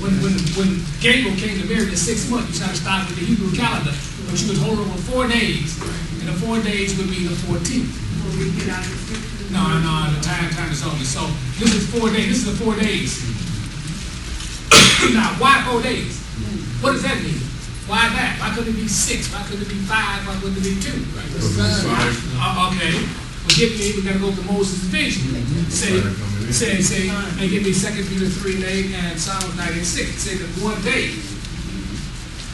when Gabriel came to Mary in the 6th month, you started to start with the Hebrew calendar, but you would hold it over 4 days, and the 4 days would be the 14th. No, the time is over. So this is 4 days. This is the 4 days. Now, why 4 days? What does that mean? Why that? Why couldn't it be 6? Why couldn't it be 5? Why couldn't it be 2? Right? Okay. Well, give me, we got to go to Moses' vision. Say, and give me 2 Peter 3:8 and Psalms 96. Say that one day.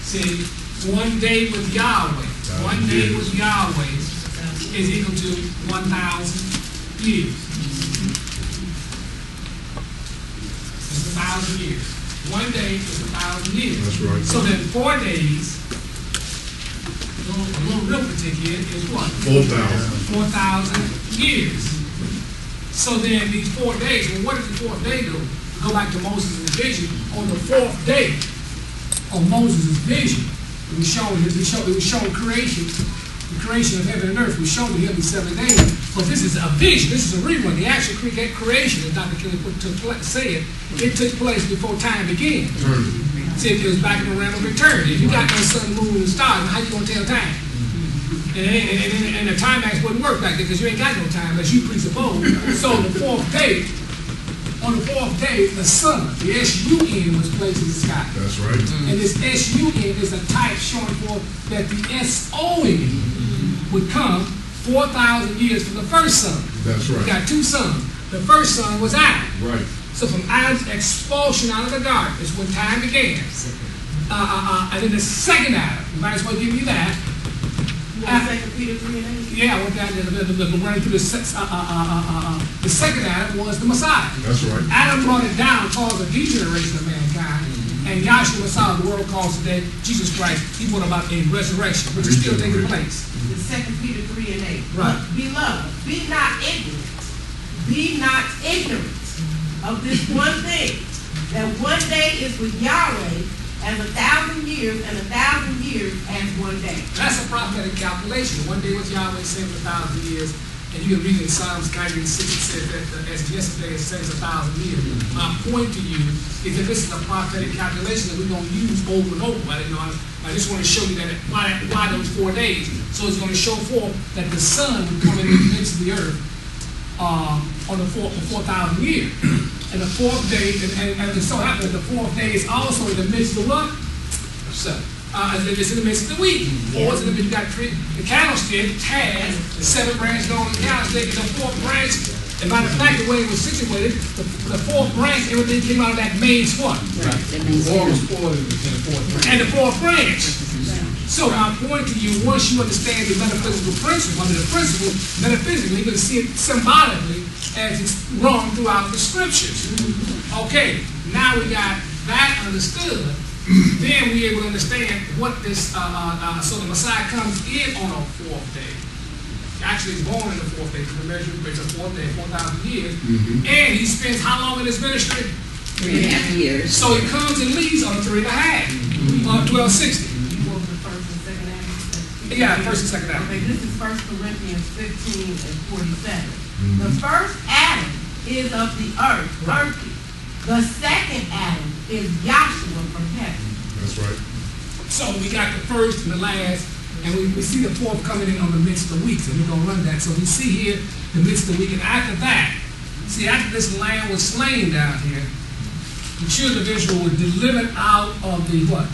See, one day with Yahweh. One day with Yahweh is equal to 1,000 years. It's 1,000 years. One day is 1,000 years. That's right. So then 4 days, a little arithmetic here is what? 4,000. 4,000 years. So then these 4 days, well, what did the 4th day do? Go back to Moses' vision. On the 4th day of Moses' vision, it was shown creation. The creation of heaven and earth was shown to him in 7 days. But this is a vision. This is a real one. The actual creation, as Dr. Kelly said, it took place before time began. See, it was back in the realm of eternity. If you got no sun, moon, and stars, how you gonna tell time? And the time axe wouldn't work back there because you ain't got no time, as you presuppose. So on the 4th day, the sun, the S-U-N, was placed in the sky. That's right. And this S-U-N is a type showing for that the S-O-N would come 4,000 years from the first sun. That's right. We got 2 suns. The first sun was Adam. Right. So from Adam's expulsion out of the darkness when time began. And then the second Adam, you might as well give me that. 2 Peter 3:8. Yeah, I went down there running through the second Adam was the Messiah. That's right. Adam brought it down, caused a degeneration of mankind. And Yahshua Messiah, the world calls today, Jesus Christ, he brought about a resurrection, which is still taking place. The 2 Peter 3:8. Right. But beloved, be not ignorant of this one thing, that one day is with Yahweh as 1,000 years, and 1,000 years as one day. That's a prophetic calculation. One day with Yahweh, same 1,000 years. And you can read in Psalms 96, it says that as yesterday, it says 1,000 years. My point to you is that this is a prophetic calculation that we're going to use over and over. I just want to show you that why those 4 days. So it's going to show forth that the sun would come in the midst of the earth on the 4,000 years. And the 4th day, and it so happens that the 4th day is also in the midst of what? So, it's in the midst of the week. Or it's in the midst, you got the candlestick has 7 branches on the candlestick, and the 4th branch, and by the fact the way it was situated, the 4th branch, everything came out of that main what? Right. And the 4th branch. So my point to you, once you understand the metaphysical principle, under the principle, metaphysically, you're going to see it symbolically as it's run throughout the scriptures. Okay, now we got that understood. Then we're able to understand what this, so the Messiah comes in on a 4th day. Actually, he's born in the 4th day, because the measure is the 4th day, 4,000 years. And he spends how long in his ministry? 3.5 years. So he comes and leaves on 3.5, 1260. Yeah, first and second Adam. Okay, this is 1 Corinthians 15 and 47. The first Adam is of the earth, earthy. The second Adam is Yahshua from heaven. That's right. So we got the first and the last, and we see the 4th coming in on the midst of the weeks, and we're going to run that. So we see here the midst of the week, and after that, see, after this lamb was slain down here, the children of Israel were delivered out of the what?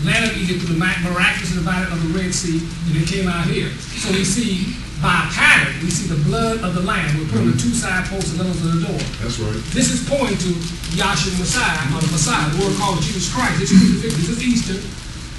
Land of Egypt through the miraculous dividing of the Red Sea, and they came out here. So we see, by pattern, we see the blood of the lamb. We put on the 2 side posts and those of the door. That's right. This is pointing to Yahshua Messiah, or the Messiah, the word called Jesus Christ. This is Easter.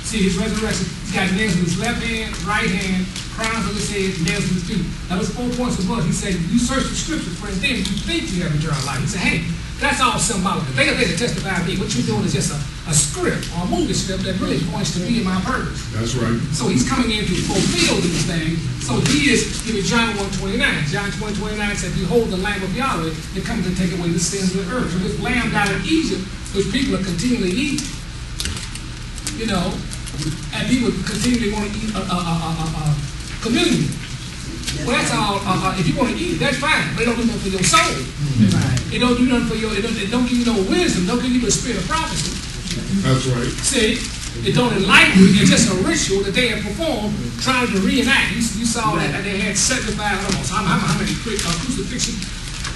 See his resurrection. He's got nails in his left hand, right hand, crowns on his head, nails in his feet. That was 4 points of blood. He said, you search the scriptures for his name, you think you have eternal life. He said, hey, that's all symbolic. The thing that they testify to me, what you're doing is just a script or a movie script that really points to me and my purpose. That's right. So he's coming in to fulfill these things. So he is, give me John 1:29. John 1:29 said, behold the Lamb of Yahweh that comes to take away the sins of the earth. So this lamb down in Egypt, which people are continually eating, and people continually want to eat communion. Well, that's all. If you want to eat it, that's fine. But it don't do nothing for your soul. It don't do nothing for your, it don't give you no wisdom, don't give you the spirit of prophecy. That's right. See, it don't enlighten you, it's just a ritual that they have performed trying to reenact. You saw that they had 75 almost, how many crucifixions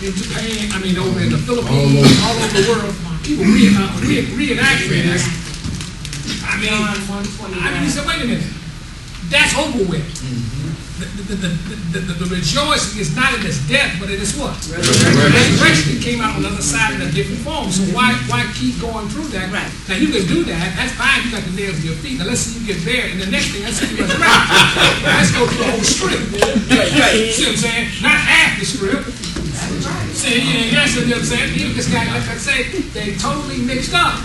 in Japan, I mean over in the Philippines, all over the world, people reenacting this. I mean, you said, wait a minute, that's over with. The rejoicing is not in his death, but in his what? Resurrection. It came out on the other side in a different form. So why keep going through that? Right. Now you can do that. That's fine. You got the nails in your feet. Now let's see you get there, and the next thing, let's see you resurrect. Let's go through the whole script. See what I'm saying? Not half the script. See, yes, you know what I'm saying? You just got, like I say, they totally mixed up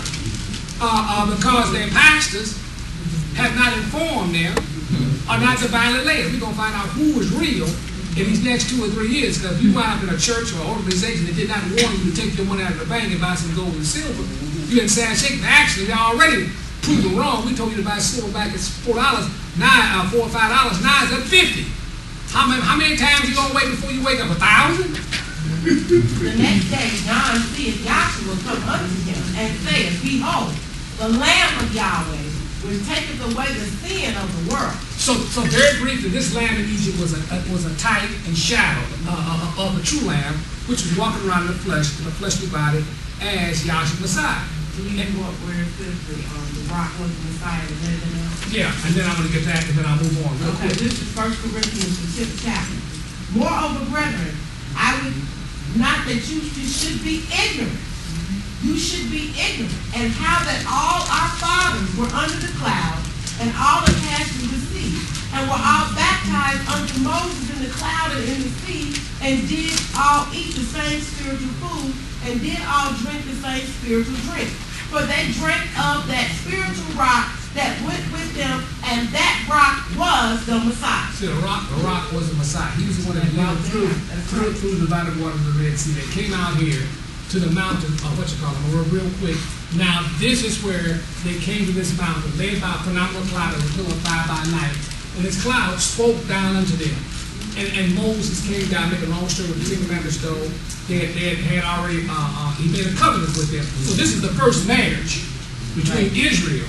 because their pastors have not informed them. Are not divinely led. We're going to find out who is real in these next 2 or 3 years. Because if you wind up in a church or organization that did not warn you to take your money out of the bank and buy some gold and silver, you're in sad shape. Actually, they already proven wrong. We told you to buy silver back at $4, now $4 or $5. Now it's at $50. How many times you going to wait before you wake up? 1,000? The next day, John seeth Joshua come unto him and saith, Behold, the Lamb of Yahweh, which taketh away the sin of the world. So very briefly, this lamb in Egypt was a type and shadow of the true lamb, which was walking around in the fleshly body as Yahshua Messiah. Do you know where it says the rock was the Messiah and everything else? Yeah, and then I'm going to get that, and then I'll move on. Okay, this is 1 Corinthians, the 5th chapter. Moreover, brethren, I would not that you should be ignorant. You should be ignorant, and how that all our fathers were under the cloud, and all that passed through the sea, and were all baptized unto Moses in the cloud and in the sea, and did all eat the same spiritual food, and did all drink the same spiritual drink. For they drank of that spiritual rock that went with them, and that rock was the Messiah. See, the rock was the Messiah. He was the one that walked through the divided waters of the Red Sea. They came out here to the mountain, real quick. Now, this is where they came to this mountain, led by a phenomenal cloud and a pillar of fire by night. And this cloud spoke down unto them. And Moses came down, make a long story with the 10 commandments, though. They had already, he made a covenant with them. So this is the first marriage between Israel,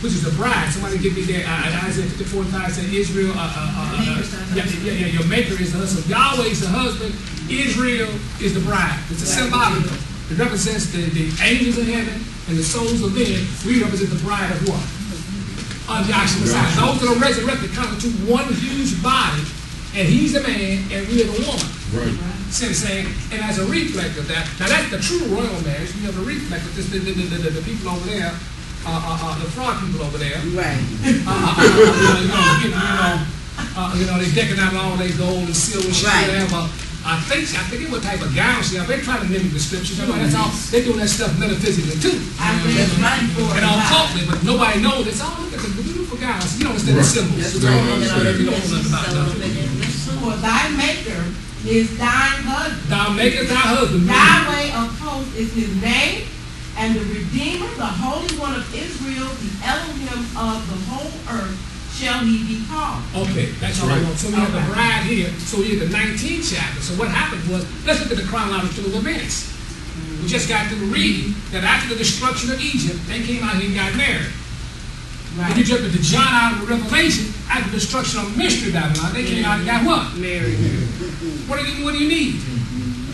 which is the bride. Somebody give me that, Isaiah 54:5 said Israel, your maker is the husband. Yahweh is the husband. Israel is the bride. It's a symbolic. It represents the angels in heaven and the souls of men. We represent the bride of what? Of Yahshua Messiah. Those that are resurrected constitute one huge body, and he's the man and we are the woman. Right. See what I'm saying? And as a reflect of that, now that's the true royal marriage. We have a reflect of this, the people over there, the fraud people over there. Right. They decking out all their gold and silver shit, whatever. I forget what type of gown she have. They try to mimic the scriptures. That's all. They doing that stuff metaphysically too. And occultly, but nobody knows. It's all look at the beautiful gowns. You don't understand the symbols. You don't know nothing about nothing. For thy maker is thine husband. Thou makest thy husband. Yahweh of hosts is his name, and the Redeemer, the Holy One of Israel, the Elohim of the whole earth, shall he be called. Okay, that's all I want. So we have the bride here. So we have the 19th chapter. So what happened was, let's look at the chronological events. We just got through reading that after the destruction of Egypt, they came out here and got married. Right. When you jump into John out of the Revelation, after the destruction of Mystery Babylon, they came out and got what? Married. What do you need?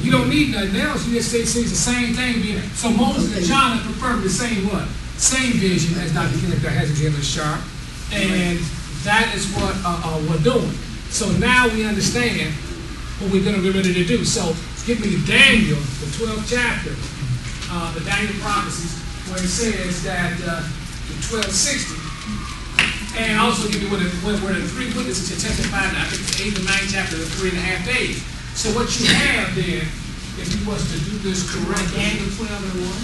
You don't need nothing else. You just say the same thing. So Moses and John have confirmed the same what? Same vision as Dr. Kenneth has in his chart. And that is what we're doing. So now we understand what we're going to get ready to do. So give me Daniel, the 12th chapter, the Daniel prophecies, where it says that in 1260, and also give me where the 3 witnesses are testifying, I think it's 8th and 9th chapter, the 3.5 days. So what you have then, if you was to do this correct, Daniel 12 and 1.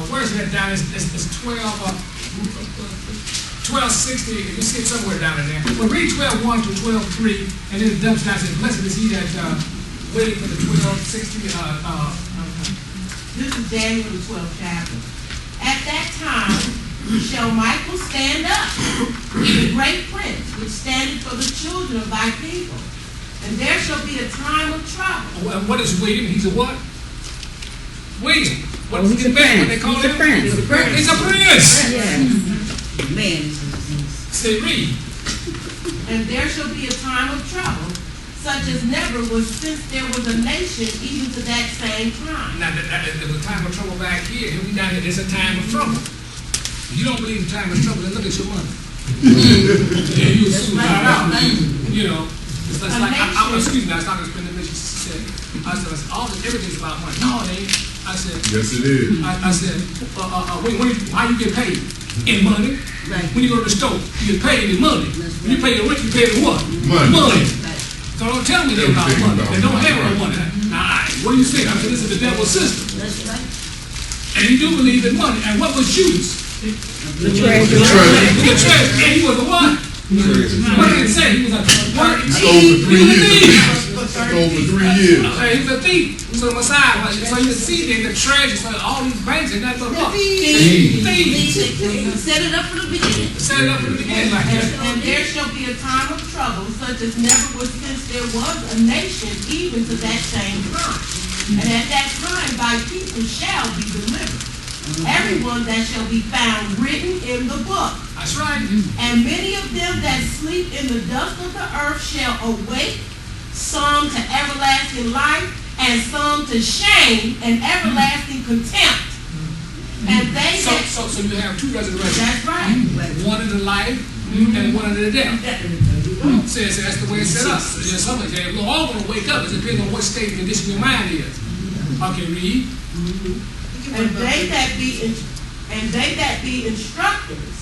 Where's that down? It's 1260, you see it somewhere down in there. But read 12:1 to 12:3, and then it dumps down and says, blessed is he that waiting for the 1260. This is Daniel the 12th chapter. At that time shall Michael stand up, the great prince, which standeth for the children of thy people. And there shall be a time of trouble. And what is William? He's a what? William. What He's a what they prince. call He's a him? prince. He's a prince. Yes. Man. Say, read. And there shall be a time of trouble, such as never was since there was a nation, even to that same time. Now, there was a time of trouble back here, and we down here, there's a time of trouble. If you don't believe in time of trouble, then look at your money. Yeah, you assume you know, it's like excuse me, I was talking to Spending Mission. She said, I said, all this, everything's about money. No, it ain't. I said, Yes, it is. I said, how you get paid? In money. Right. When you go to the store, you get paid in money. When you pay your rent, you pay in what? Money. So don't tell me they're about money. They don't have no money. Now, what do you think? I said, this is the devil's system. That's right. And you do believe in money. And what was Judas? The treasure. The treasure. And he was a what? What did it say? He was a what? He stole for 3 years. Stole for 3 years. He was a thief. So the Messiah, so you see then the treasure, so all these banks and nothing but what? Thieves. Thieves. Set it up from the beginning. Set it up in the beginning like that. And there shall be a time of trouble, such as never was since there was a nation, even to that same time. And at that time thy people shall be delivered. Everyone that shall be found written in the book. That's right. And many of them that sleep in the dust of the earth shall awake, some to everlasting life, and some to shame and everlasting contempt. And they So you have two resurrections. that's right. One in the life and one in the death. Says that's the way it's set up. There's something there. We're all going to wake up. It depends on what state and condition your mind is. Okay, read. And they that be instructors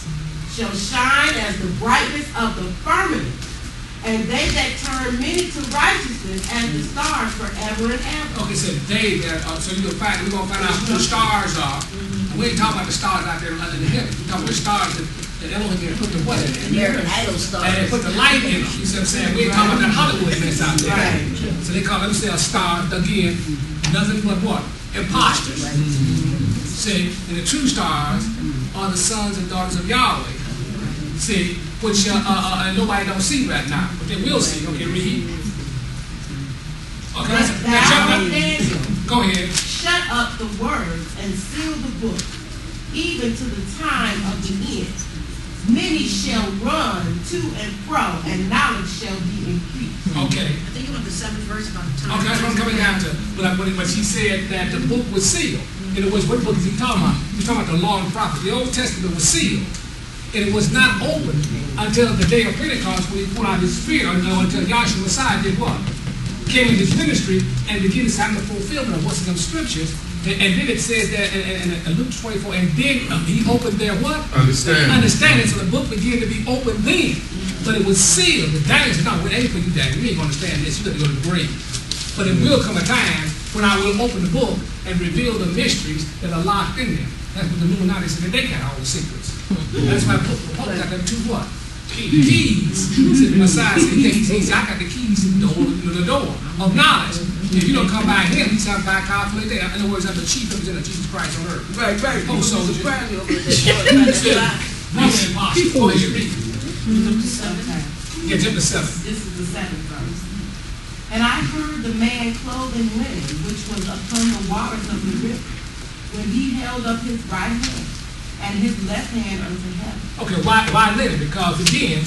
shall shine as the brightness of the firmament, and they that turn many to righteousness as the stars forever and ever. Okay, so they that are, so we're gonna find out who the stars are. And we ain't talking about the stars out there in the heaven. We're talking about the stars that Elohim had put the what in there. American Idol stars. And they put the light in them. You see what I'm saying? We ain't talking about that Hollywood mess out there. Right. So they call them say a star again, nothing but what? Imposters. See, and the true stars are the sons and daughters of Yahweh. See, which nobody don't see right now, but they will see. Okay, read. Okay, Thou, Daniel, go ahead. shut up the words and seal the book, even to the time of the end. Many shall run to and fro, and knowledge shall be increased. Okay. I think you want the 7th verse about the time. Okay, that's what I'm coming down to. But she said that the book was sealed. And it was, what book is he talking about? He's talking about the law and prophets. The Old Testament was sealed. And it was not opened until the day of Pentecost when he poured out his spirit, until Yahshua Messiah did what? Came in his ministry and began to sign the fulfillment of what's in them scriptures. And then it says that in Luke 24, and then he opened their what? Understanding. So the book began to be opened then. But it was sealed. The Daniel said, no, it ain't for you, Daniel. You ain't going to understand this. You got to go to the grave. But it will come a time when I will open the book and reveal the mysteries that are locked in there. That's what the Illuminati said, that they got all the secrets. That's why the Pope got them two what? Keys. Said the Messiah said, yeah, I got the keys to the door of knowledge. If you don't come by him, he's not by calculate there. In other words, I'm the chief representative of Jesus Christ on earth. Right. Oh, soldier. Right. Roman imposter. Go ahead, read. Yeah, jump to 7. This is the 7th verse. And I heard the man clothed in linen, which was upon the waters of the river, when he held up his right hand and his left hand unto heaven. Okay, why linen? Because again,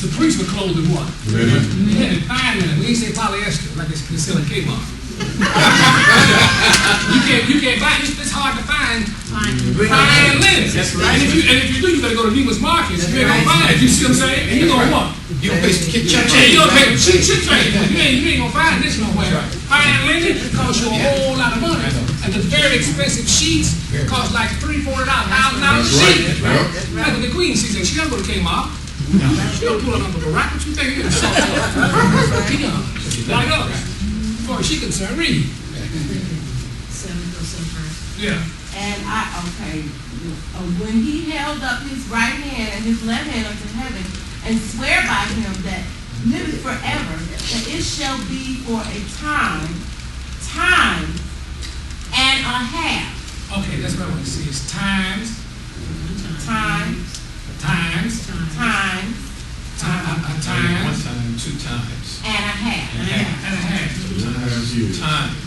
the priests were clothed in what? Linen, fine linen. We ain't say polyester like they sell in Kmart. you can't buy it. It's hard to find fine linen. That's right. And if you do, you better go to Neiman's Market. You ain't gonna find it. You see what I'm saying? And you gonna what? You don't pay chit-chat. You don't pay chit-chat. You ain't gonna find this nowhere. Fine linen costs you a whole lot of money. And the very expensive sheets cost like $300,000, $400,000 a sheet. That's what the Queen said. She don't go to Kmart. She don't pull up on the rack. What you think it is? Like us. As far as she concerned, read. 7 goes so far. Yeah. And when he held up his right hand and his left hand unto heaven, and swear by him that liveth forever, that it shall be for a time and a half. Okay, that's what I want to see. It's times, One time, 2 times. and a half. and a half. 2 times years. Times.